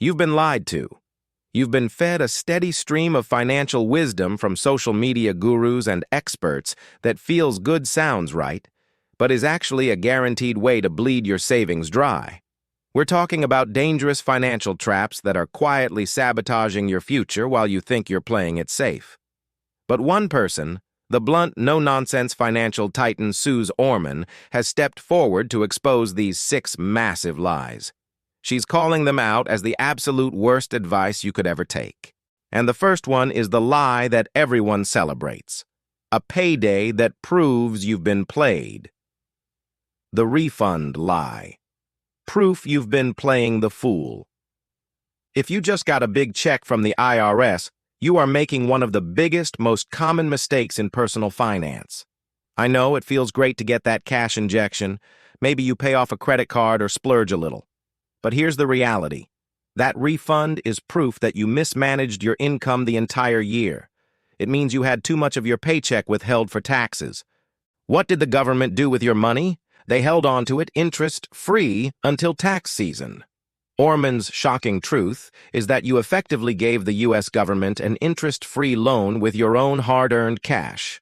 You've been lied to. You've been fed a steady stream of financial wisdom from social media gurus and experts that feels good sounds right, but is actually a guaranteed way to bleed your savings dry. We're talking about dangerous financial traps that are quietly sabotaging your future while you think you're playing it safe. But one person, the blunt, no-nonsense financial titan Suze Orman, has stepped forward to expose these 6 massive lies. She's calling them out as the absolute worst advice you could ever take. And the first one is the lie that everyone celebrates. A payday that proves you've been played. The refund lie. Proof you've been playing the fool. If you just got a big check from the IRS, you are making one of the biggest, most common mistakes in personal finance. I know it feels great to get that cash injection. Maybe you pay off a credit card or splurge a little. But here's the reality. That refund is proof that you mismanaged your income the entire year. It means you had too much of your paycheck withheld for taxes. What did the government do with your money? They held on to it interest-free until tax season. Orman's shocking truth is that you effectively gave the U.S. government an interest-free loan with your own hard-earned cash.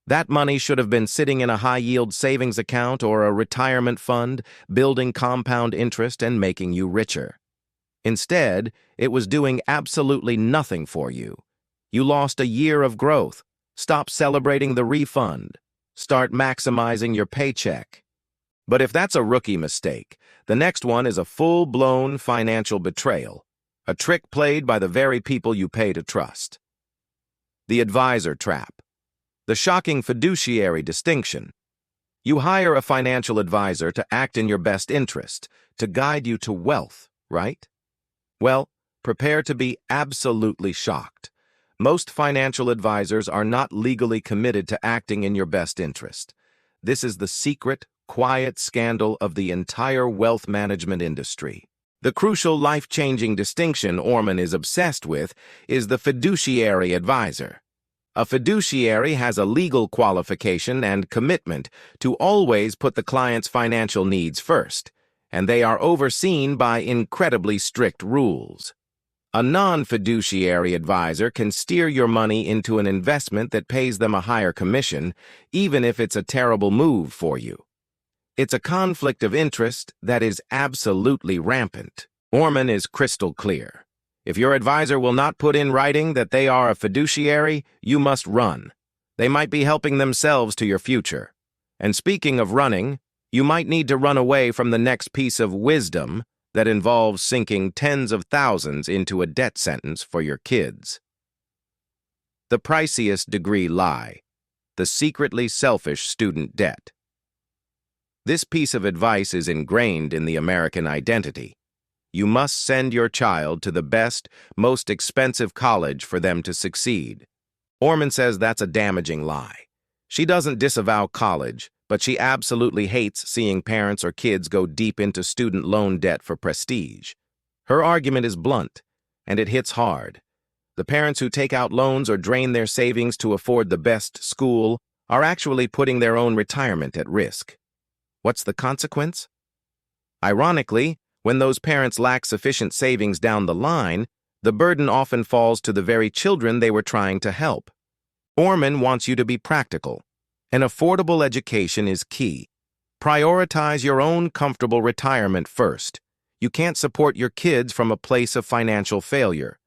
That money should have been sitting in a high-yield savings account or a retirement fund, building compound interest and making you richer. Instead, it was doing absolutely nothing for you. You lost a year of growth. Stop celebrating the refund. Start maximizing your paycheck. But if that's a rookie mistake, the next one is a full-blown financial betrayal, a trick played by the very people you pay to trust. The advisor trap. The shocking fiduciary distinction. You hire a financial advisor to act in your best interest, to guide you to wealth, right? Well, prepare to be absolutely shocked. Most financial advisors are not legally committed to acting in your best interest. This is the secret, quiet scandal of the entire wealth management industry. The crucial life-changing distinction Orman is obsessed with is the fiduciary advisor. A fiduciary has a legal qualification and commitment to always put the client's financial needs first, and they are overseen by incredibly strict rules. A non-fiduciary advisor can steer your money into an investment that pays them a higher commission, even if it's a terrible move for you. It's a conflict of interest that is absolutely rampant. Orman is crystal clear. If your advisor will not put in writing that they are a fiduciary, you must run. They might be helping themselves to your future. And speaking of running, you might need to run away from the next piece of wisdom that involves sinking tens of thousands into a debt sentence for your kids. The priciest degree lie. The secretly selfish student debt. This piece of advice is ingrained in the American identity. You must send your child to the best, most expensive college for them to succeed. Orman says that's a damaging lie. She doesn't disavow college, but she absolutely hates seeing parents or kids go deep into student loan debt for prestige. Her argument is blunt, and it hits hard. The parents who take out loans or drain their savings to afford the best school are actually putting their own retirement at risk. What's the consequence? Ironically, when those parents lack sufficient savings down the line, the burden often falls to the very children they were trying to help. Orman wants you to be practical. An affordable education is key. Prioritize your own comfortable retirement first. You can't support your kids from a place of financial failure.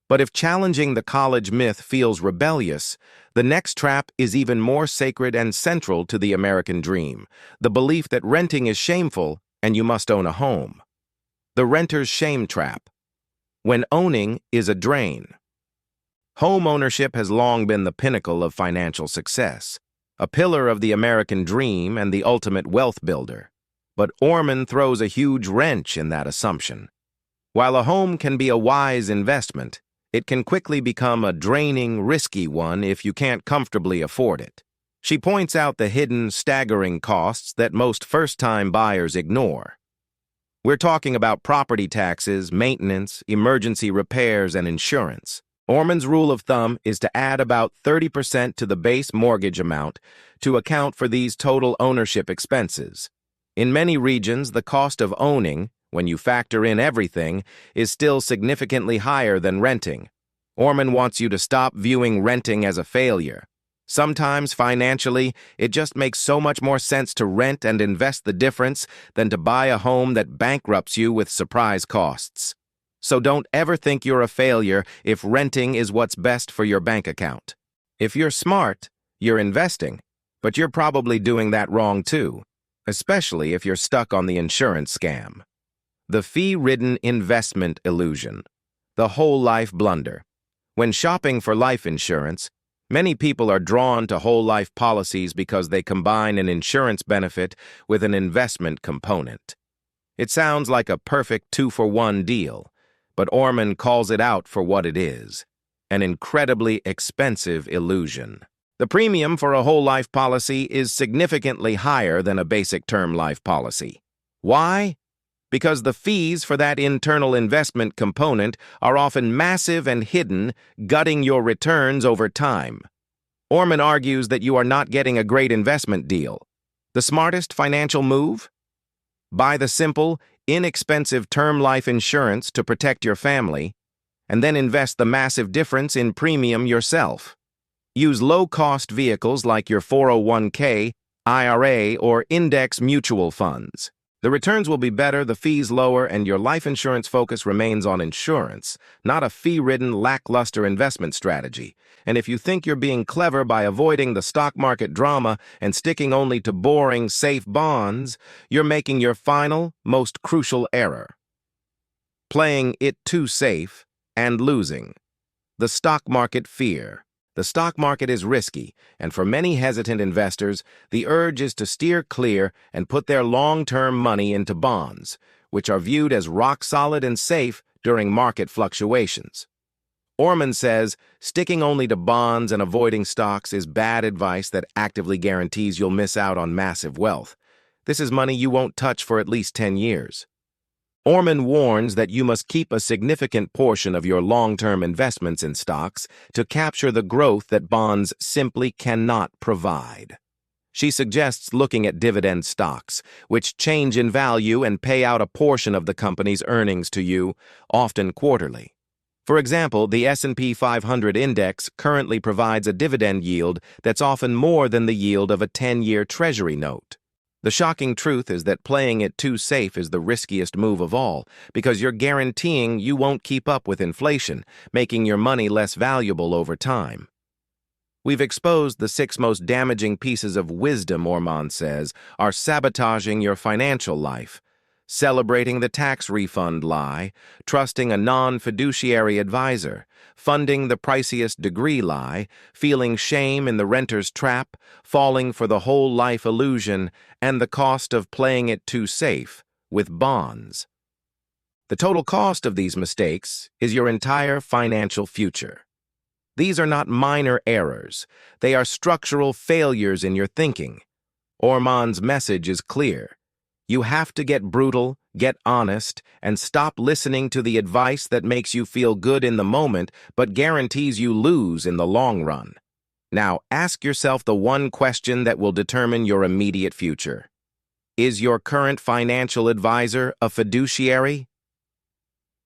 But if challenging the college myth feels rebellious, the next trap is even more sacred and central to the American dream, the belief that renting is shameful and you must own a home. The renter's shame trap. When owning is a drain. Home ownership has long been the pinnacle of financial success, a pillar of the American dream and the ultimate wealth builder. But Orman throws a huge wrench in that assumption. While a home can be a wise investment, it can quickly become a draining, risky one if you can't comfortably afford it. She points out the hidden, staggering costs that most first-time buyers ignore. We're talking about property taxes, maintenance, emergency repairs, and insurance. Orman's rule of thumb is to add about 30% to the base mortgage amount to account for these total ownership expenses. In many regions, the cost of owning, when you factor in everything, is still significantly higher than renting. Orman wants you to stop viewing renting as a failure. Sometimes, financially, it just makes so much more sense to rent and invest the difference than to buy a home that bankrupts you with surprise costs. So don't ever think you're a failure if renting is what's best for your bank account. If you're smart, you're investing, but you're probably doing that wrong too, especially if you're stuck on the insurance scam. The fee-ridden investment illusion. The whole life blunder. When shopping for life insurance, many people are drawn to whole life policies because they combine an insurance benefit with an investment component. It sounds like a perfect two-for-one deal, but Orman calls it out for what it is: an incredibly expensive illusion. The premium for a whole life policy is significantly higher than a basic term life policy. Why? Because the fees for that internal investment component are often massive and hidden, gutting your returns over time. Orman argues that you are not getting a great investment deal. The smartest financial move? Buy the simple, inexpensive term life insurance to protect your family, and then invest the massive difference in premium yourself. Use low-cost vehicles like your 401k, IRA, or index mutual funds. The returns will be better, the fees lower, and your life insurance focus remains on insurance, not a fee-ridden, lackluster investment strategy. And if you think you're being clever by avoiding the stock market drama and sticking only to boring, safe bonds, you're making your final, most crucial error. Playing it too safe and losing. The stock market fear. The stock market is risky, and for many hesitant investors, the urge is to steer clear and put their long-term money into bonds, which are viewed as rock-solid and safe during market fluctuations. Orman says sticking only to bonds and avoiding stocks is bad advice that actively guarantees you'll miss out on massive wealth. This is money you won't touch for at least 10 years. Orman warns that you must keep a significant portion of your long-term investments in stocks to capture the growth that bonds simply cannot provide. She suggests looking at dividend stocks, which change in value and pay out a portion of the company's earnings to you, often quarterly. For example, the S&P 500 index currently provides a dividend yield that's often more than the yield of a 10-year Treasury note. The shocking truth is that playing it too safe is the riskiest move of all, because you're guaranteeing you won't keep up with inflation, making your money less valuable over time. We've exposed the 6 most damaging pieces of wisdom, Orman says, are sabotaging your financial life, celebrating the tax refund lie, trusting a non-fiduciary advisor, funding the priciest degree lie, feeling shame in the renter's trap, falling for the whole life illusion, and the cost of playing it too safe with bonds. The total cost of these mistakes is your entire financial future. These are not minor errors. They are structural failures in your thinking. Orman's message is clear. You have to get brutal, get honest, and stop listening to the advice that makes you feel good in the moment but guarantees you lose in the long run. Now, ask yourself the one question that will determine your immediate future. Is your current financial advisor a fiduciary?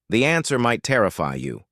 The answer might terrify you,